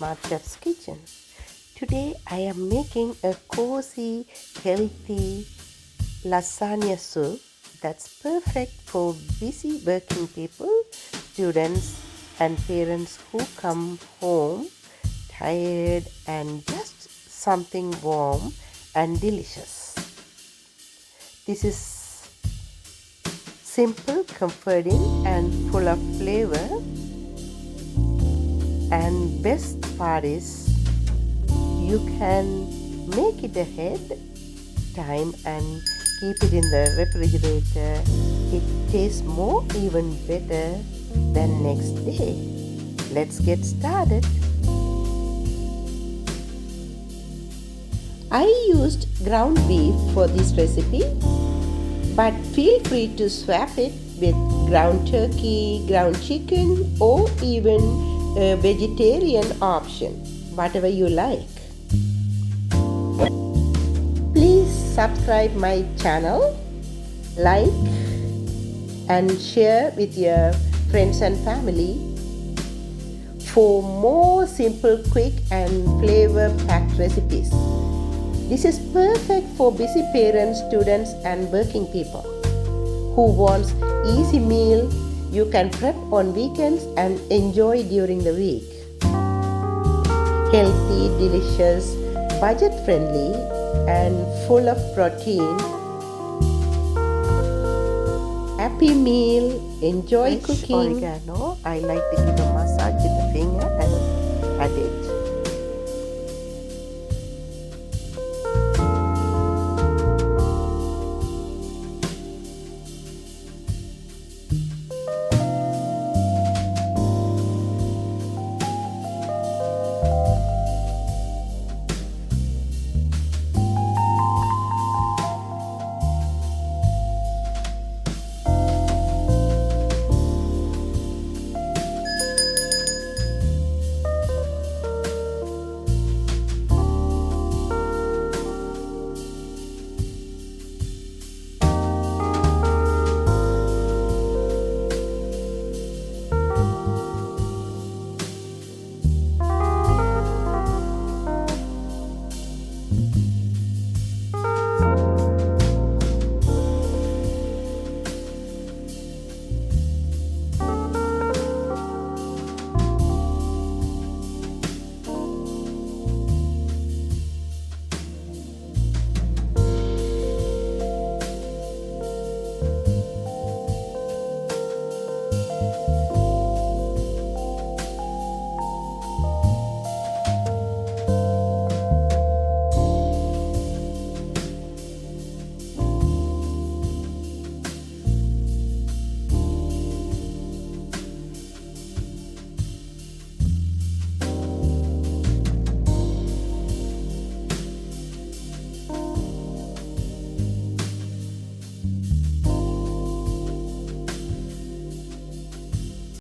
Smart Chef's Kitchen. Today I am making a cozy, healthy lasagna soup that's perfect for busy working people, students, and parents who come home tired and just something warm and delicious. This is simple, comforting, and full of flavor. And best part is you can make it ahead time and keep it in the refrigerator. It tastes more even better than next day. Let's get started. I used ground beef for this recipe, but feel free to swap it with ground turkey, ground chicken, or even a vegetarian option, whatever you like. Please subscribe my channel, like and share with your friends and family for more simple, quick and flavor-packed recipes. This is perfect for busy parents, students and working people who wants easy meal you can prep on weekends and enjoy during the week. Healthy, delicious, budget-friendly and full of protein. Happy meal, enjoy Fresh cooking. Oregano, I like to give a massage with the finger and add it.